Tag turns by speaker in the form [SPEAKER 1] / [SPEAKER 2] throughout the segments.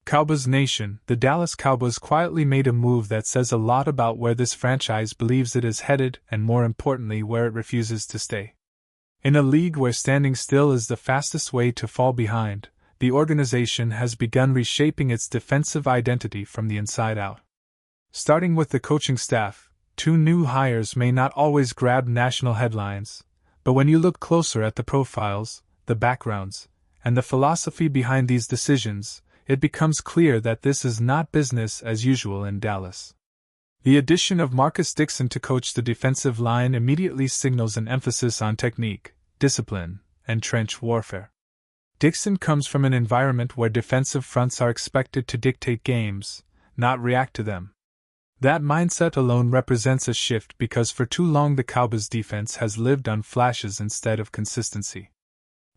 [SPEAKER 1] Cowboys Nation, the Dallas Cowboys quietly made a move that says a lot about where this franchise believes it is headed and, more importantly, where it refuses to stay. In a league where standing still is the fastest way to fall behind, the organization has begun reshaping its defensive identity from the inside out. Starting with the coaching staff, 2 new hires may not always grab national headlines, but when you look closer at the profiles, the backgrounds, and the philosophy behind these decisions, it becomes clear that this is not business as usual in Dallas. The addition of Marcus Dixon to coach the defensive line immediately signals an emphasis on technique, discipline, and trench warfare. Dixon comes from an environment where defensive fronts are expected to dictate games, not react to them. That mindset alone represents a shift because for too long the Cowboys defense has lived on flashes instead of consistency.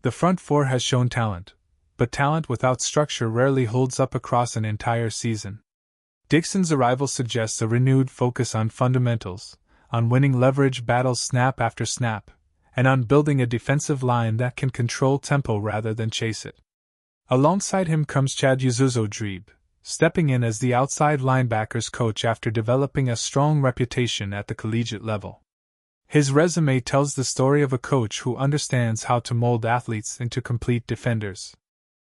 [SPEAKER 1] The front four has shown talent, but talent without structure rarely holds up across an entire season. Dixon's arrival suggests a renewed focus on fundamentals, on winning leverage battles snap after snap, and on building a defensive line that can control tempo rather than chase it. Alongside him comes Chad Uzuzodrebe, stepping in as the outside linebackers coach after developing a strong reputation at the collegiate level. His resume tells the story of a coach who understands how to mold athletes into complete defenders.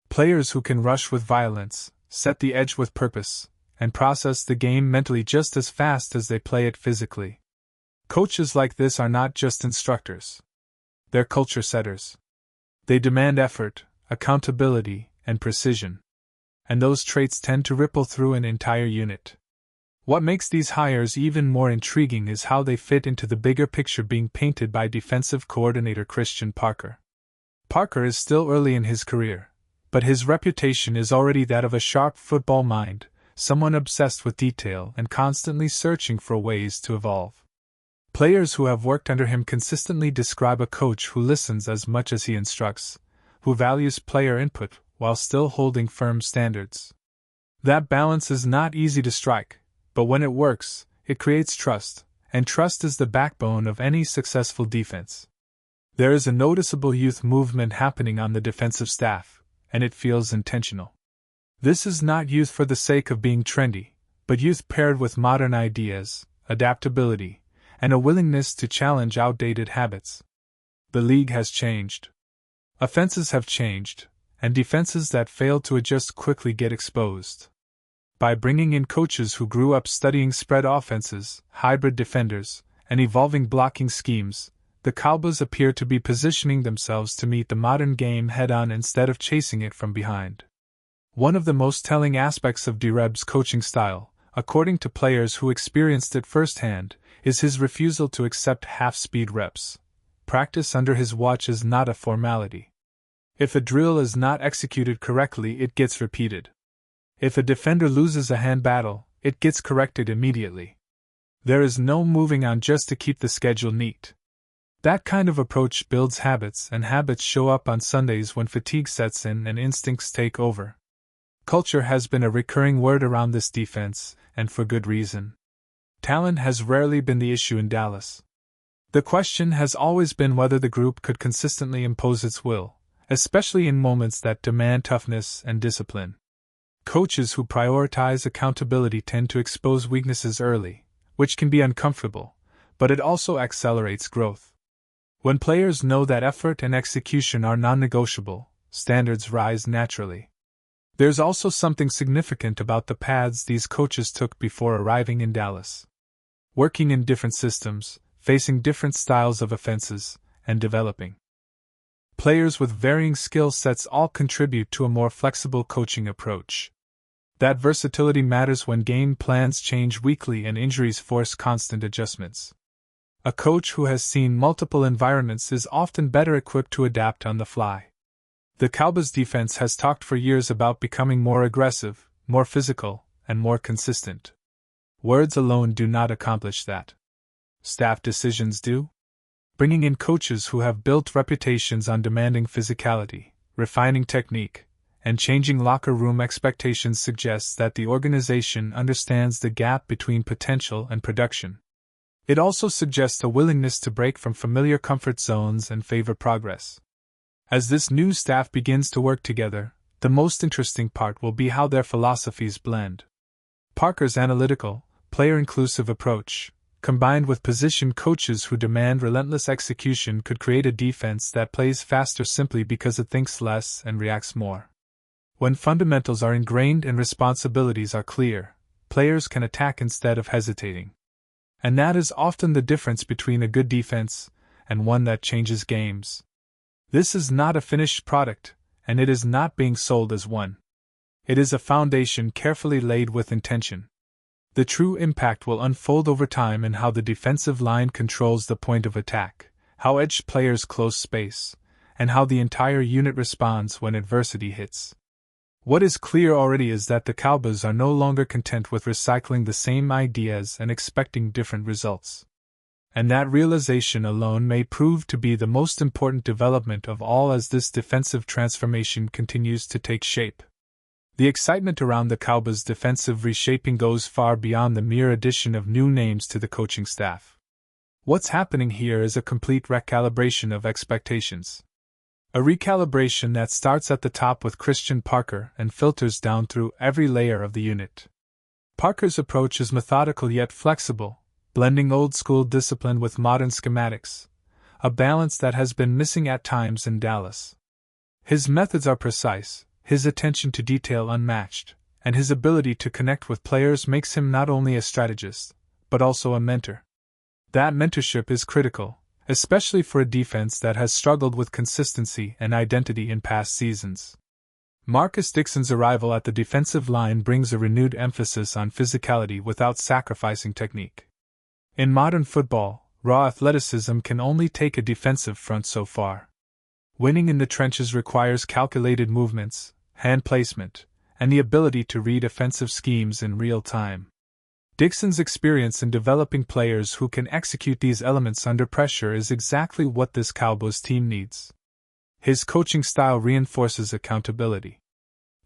[SPEAKER 1] Players who can rush with violence, set the edge with purpose, and process the game mentally just as fast as they play it physically. Coaches like this are not just instructors. They're culture setters. They demand effort, accountability, and precision. And those traits tend to ripple through an entire unit. What makes these hires even more intriguing is how they fit into the bigger picture being painted by defensive coordinator Christian Parker. Parker is still early in his career, but his reputation is already that of a sharp football mind, someone obsessed with detail and constantly searching for ways to evolve. Players who have worked under him consistently describe a coach who listens as much as he instructs, who values player input while still holding firm standards. That balance is not easy to strike, but when it works, it creates trust, and trust is the backbone of any successful defense. There is a noticeable youth movement happening on the defensive staff, and it feels intentional. This is not youth for the sake of being trendy, but youth paired with modern ideas, adaptability, and a willingness to challenge outdated habits. The league has changed. Offenses have changed, and defenses that fail to adjust quickly get exposed. By bringing in coaches who grew up studying spread offenses, hybrid defenders, and evolving blocking schemes, the Cowboys appear to be positioning themselves to meet the modern game head-on instead of chasing it from behind. One of the most telling aspects of Dereb's coaching style, according to players who experienced it firsthand, is his refusal to accept half-speed reps. Practice under his watch is not a formality. If a drill is not executed correctly, it gets repeated. If a defender loses a hand battle, it gets corrected immediately. There is no moving on just to keep the schedule neat. That kind of approach builds habits, and habits show up on Sundays when fatigue sets in and instincts take over. Culture has been a recurring word around this defense, and for good reason. Talent has rarely been the issue in Dallas. The question has always been whether the group could consistently impose its will, especially in moments that demand toughness and discipline. Coaches who prioritize accountability tend to expose weaknesses early, which can be uncomfortable, but it also accelerates growth. When players know that effort and execution are non-negotiable, standards rise naturally. There's also something significant about the paths these coaches took before arriving in Dallas. Working in different systems, facing different styles of offenses, and developing players with varying skill sets all contribute to a more flexible coaching approach. That versatility matters when game plans change weekly and injuries force constant adjustments. A coach who has seen multiple environments is often better equipped to adapt on the fly. The Cowboys defense has talked for years about becoming more aggressive, more physical, and more consistent. Words alone do not accomplish that. Staff decisions do. Bringing in coaches who have built reputations on demanding physicality, refining technique, and changing locker room expectations suggests that the organization understands the gap between potential and production. It also suggests a willingness to break from familiar comfort zones and favor progress. As this new staff begins to work together, the The most interesting part will be how their philosophies blend. Parker's analytical, player-inclusive approach, combined with position coaches who demand relentless execution, could create a defense that plays faster simply because it thinks less and reacts more. When fundamentals are ingrained and responsibilities are clear, players can attack instead of hesitating. And that is often the difference between a good defense and one that changes games. This is not a finished product, and it is not being sold as one. It is a foundation carefully laid with intention. The true impact will unfold over time in how the defensive line controls the point of attack, how edge players close space, and how the entire unit responds when adversity hits. What is clear already is that the Cowboys are no longer content with recycling the same ideas and expecting different results. And that realization alone may prove to be the most important development of all as this defensive transformation continues to take shape. The excitement around the Cowboys' defensive reshaping goes far beyond the mere addition of new names to the coaching staff. What's happening here is a complete recalibration of expectations. A recalibration that starts at the top with Christian Parker and filters down through every layer of the unit. Parker's approach is methodical yet flexible, blending old-school discipline with modern schematics, a balance that has been missing at times in Dallas. His methods are precise, his attention to detail unmatched, and his ability to connect with players makes him not only a strategist, but also a mentor. That mentorship is critical, especially for a defense that has struggled with consistency and identity in past seasons. Marcus Dixon's arrival at the defensive line brings a renewed emphasis on physicality without sacrificing technique. In modern football, raw athleticism can only take a defensive front so far. Winning in the trenches requires calculated movements, hand placement, and the ability to read offensive schemes in real time. Dixon's experience in developing players who can execute these elements under pressure is exactly what this Cowboys team needs. His coaching style reinforces accountability.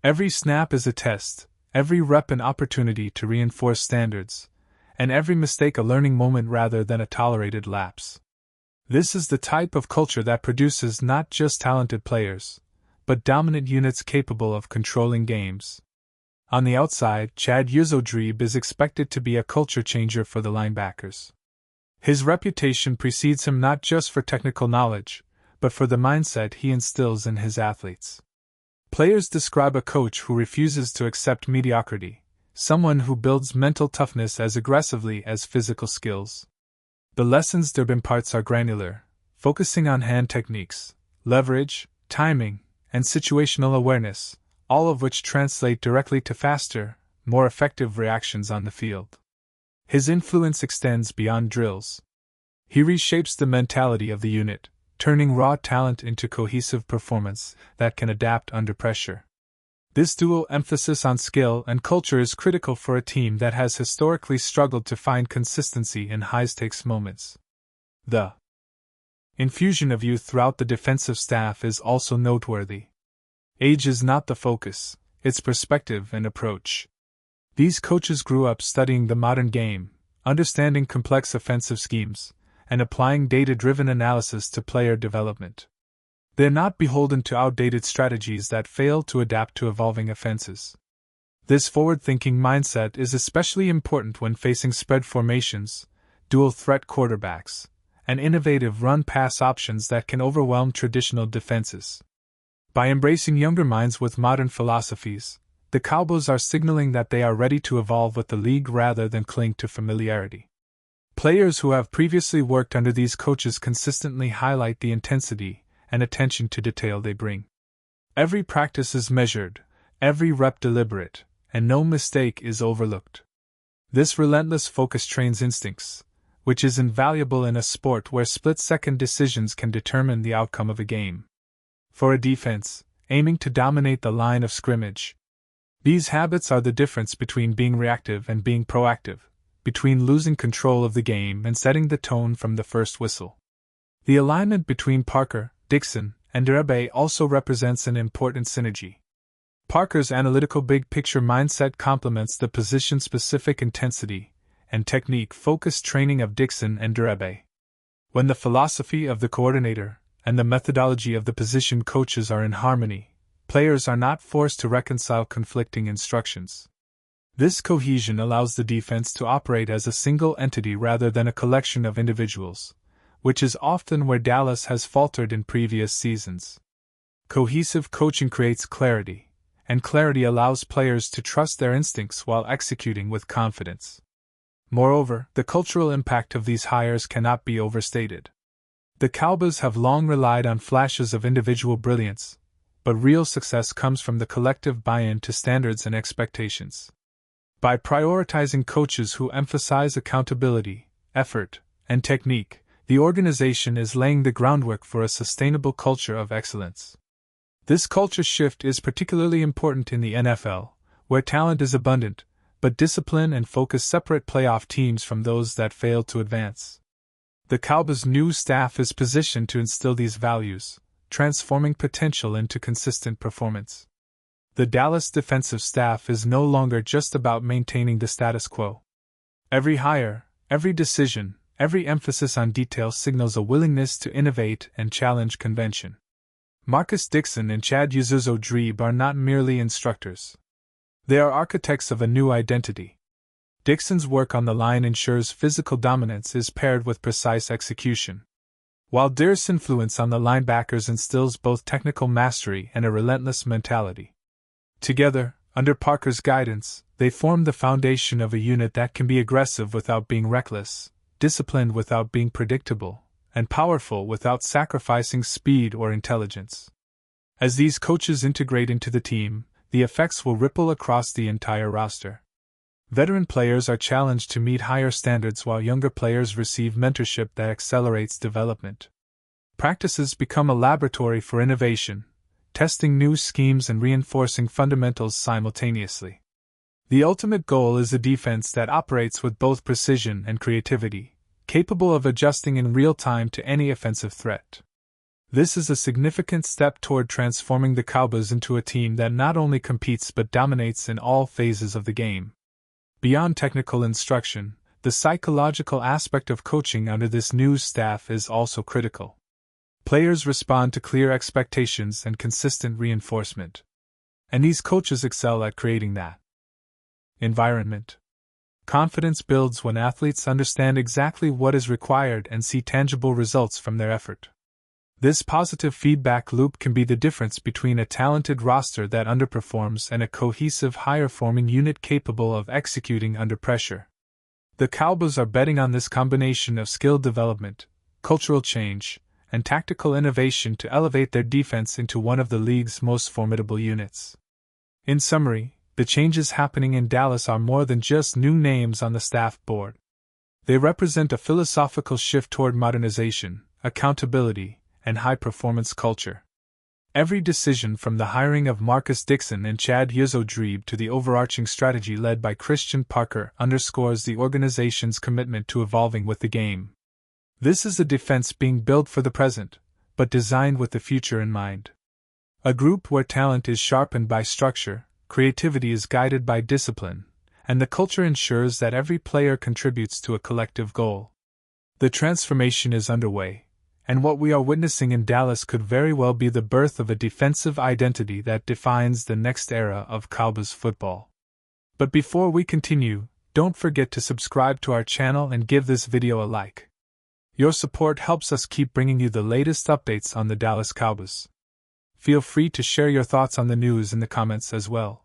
[SPEAKER 1] Every snap is a test, every rep an opportunity to reinforce standards, and every mistake a learning moment rather than a tolerated lapse. This is the type of culture that produces not just talented players, but dominant units capable of controlling games. On the outside, Chad Yuzodreeb is expected to be a culture changer for the linebackers. His reputation precedes him not just for technical knowledge, but for the mindset he instills in his athletes. Players describe a coach who refuses to accept mediocrity, someone who builds mental toughness as aggressively as physical skills. The lessons Derb imparts are granular, focusing on hand techniques, leverage, timing, and situational awareness, all of which translate directly to faster, more effective reactions on the field. His influence extends beyond drills. He reshapes the mentality of the unit, turning raw talent into cohesive performance that can adapt under pressure. This dual emphasis on skill and culture is critical for a team that has historically struggled to find consistency in high-stakes moments. The infusion of youth throughout the defensive staff is also noteworthy. Age is not the focus, it's perspective and approach. These coaches grew up studying the modern game, understanding complex offensive schemes, and applying data-driven analysis to player development. They're not beholden to outdated strategies that fail to adapt to evolving offenses. This forward-thinking mindset is especially important when facing spread formations, dual-threat quarterbacks, and innovative run-pass options that can overwhelm traditional defenses. By embracing younger minds with modern philosophies, the Cowboys are signaling that they are ready to evolve with the league rather than cling to familiarity. Players who have previously worked under these coaches consistently highlight the intensity and attention to detail they bring. Every practice is measured, every rep deliberate, and no mistake is overlooked. This relentless focus trains instincts, which is invaluable in a sport where split-second decisions can determine the outcome of a game. For a defense, aiming to dominate the line of scrimmage, these habits are the difference between being reactive and being proactive, between losing control of the game and setting the tone from the first whistle. The alignment between Parker, Dixon, and Derbe also represents an important synergy. Parker's analytical big-picture mindset complements the position-specific intensity and technique-focused training of Dixon and Derbe. When the philosophy of the coordinator and the methodology of the position coaches are in harmony, players are not forced to reconcile conflicting instructions. This cohesion allows the defense to operate as a single entity rather than a collection of individuals, which is often where Dallas has faltered in previous seasons. Cohesive coaching creates clarity, and clarity allows players to trust their instincts while executing with confidence. Moreover, the cultural impact of these hires cannot be overstated. The Cowboys have long relied on flashes of individual brilliance, but real success comes from the collective buy-in to standards and expectations. By prioritizing coaches who emphasize accountability, effort, and technique, the organization is laying the groundwork for a sustainable culture of excellence. This culture shift is particularly important in the NFL, where talent is abundant, but discipline and focus separate playoff teams from those that fail to advance. The Cowboys' new staff is positioned to instill these values, transforming potential into consistent performance. The Dallas defensive staff is no longer just about maintaining the status quo. Every hire, every decision, every emphasis on detail signals a willingness to innovate and challenge convention. Marcus Dixon and Chad Uzoho-Drebe are not merely instructors. They are architects of a new identity. Dixon's work on the line ensures physical dominance is paired with precise execution, while Dre's influence on the linebackers instills both technical mastery and a relentless mentality. Together, under Parker's guidance, they form the foundation of a unit that can be aggressive without being reckless, disciplined without being predictable, and powerful without sacrificing speed or intelligence. As these coaches integrate into the team, the effects will ripple across the entire roster. Veteran players are challenged to meet higher standards while younger players receive mentorship that accelerates development. Practices become a laboratory for innovation, testing new schemes and reinforcing fundamentals simultaneously. The ultimate goal is a defense that operates with both precision and creativity, capable of adjusting in real time to any offensive threat. This is a significant step toward transforming the Cowboys into a team that not only competes but dominates in all phases of the game. Beyond technical instruction, the psychological aspect of coaching under this new staff is also critical. Players respond to clear expectations and consistent reinforcement. And these coaches excel at creating that environment. Confidence builds when athletes understand exactly what is required and see tangible results from their effort. This positive feedback loop can be the difference between a talented roster that underperforms and a cohesive, high-performing unit capable of executing under pressure. The Cowboys are betting on this combination of skill development, cultural change, and tactical innovation to elevate their defense into one of the league's most formidable units. In summary, the changes happening in Dallas are more than just new names on the staff board. They represent a philosophical shift toward modernization, accountability, and high-performance culture. Every decision from the hiring of Marcus Dixon and Chad Uzoho-Drebe to the overarching strategy led by Christian Parker underscores the organization's commitment to evolving with the game. This is a defense being built for the present, but designed with the future in mind. A group where talent is sharpened by structure, creativity is guided by discipline, and the culture ensures that every player contributes to a collective goal. The transformation is underway, and what we are witnessing in Dallas could very well be the birth of a defensive identity that defines the next era of Cowboys football. But before we continue, don't forget to subscribe to our channel and give this video a like. Your support helps us keep bringing you the latest updates on the Dallas Cowboys. Feel free to share your thoughts on the news in the comments as well.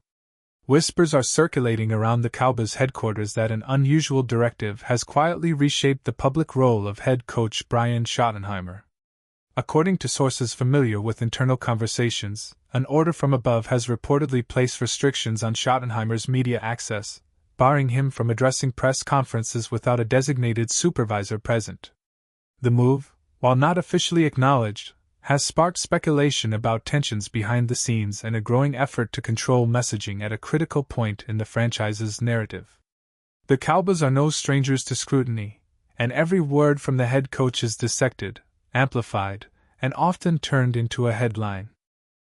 [SPEAKER 1] Whispers are circulating around the Cowboys headquarters that an unusual directive has quietly reshaped the public role of head coach Brian Schottenheimer. According to sources familiar with internal conversations, an order from above has reportedly placed restrictions on Schottenheimer's media access, barring him from addressing press conferences without a designated supervisor present. The move, while not officially acknowledged, has sparked speculation about tensions behind the scenes and a growing effort to control messaging at a critical point in the franchise's narrative. The Cowboys are no strangers to scrutiny, and every word from the head coach is dissected, amplified, and often turned into a headline.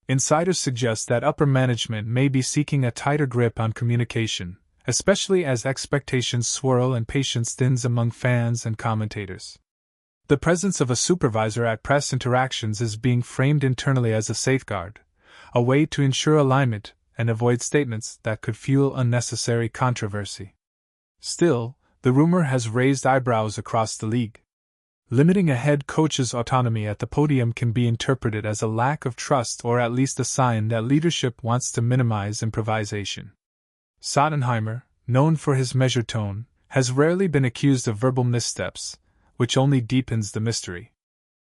[SPEAKER 1] Insiders suggest that upper management may be seeking a tighter grip on communication, especially as expectations swirl and patience thins among fans and commentators. The presence of a supervisor at press interactions is being framed internally as a safeguard, a way to ensure alignment and avoid statements that could fuel unnecessary controversy. Still, the rumor has raised eyebrows across the league. Limiting a head coach's autonomy at the podium can be interpreted as a lack of trust or at least a sign that leadership wants to minimize improvisation. Schottenheimer, known for his measured tone, has rarely been accused of verbal missteps, which only deepens the mystery.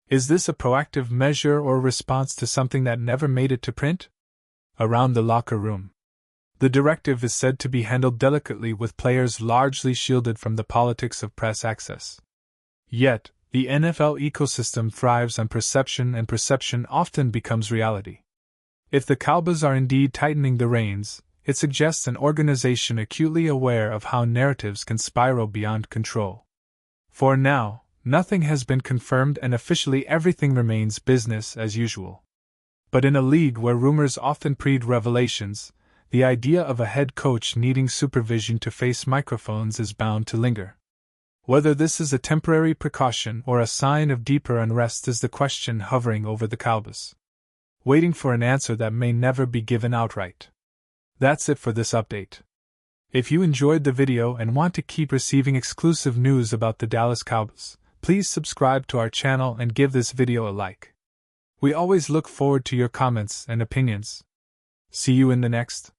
[SPEAKER 1] Is this a proactive measure or response to something that never made it to print? Around the locker room, the directive is said to be handled delicately with players largely shielded from the politics of press access. Yet, the NFL ecosystem thrives on perception, and perception often becomes reality. If the Cowboys are indeed tightening the reins, it suggests an organization acutely aware of how narratives can spiral beyond control. For now, nothing has been confirmed and officially everything remains business as usual. But in a league where rumors often precede revelations, the idea of a head coach needing supervision to face microphones is bound to linger. Whether this is a temporary precaution or a sign of deeper unrest is the question hovering over the Cowboys, waiting for an answer that may never be given outright. That's it for this update. If you enjoyed the video and want to keep receiving exclusive news about the Dallas Cowboys, please subscribe to our channel and give this video a like. We always look forward to your comments and opinions. See you in the next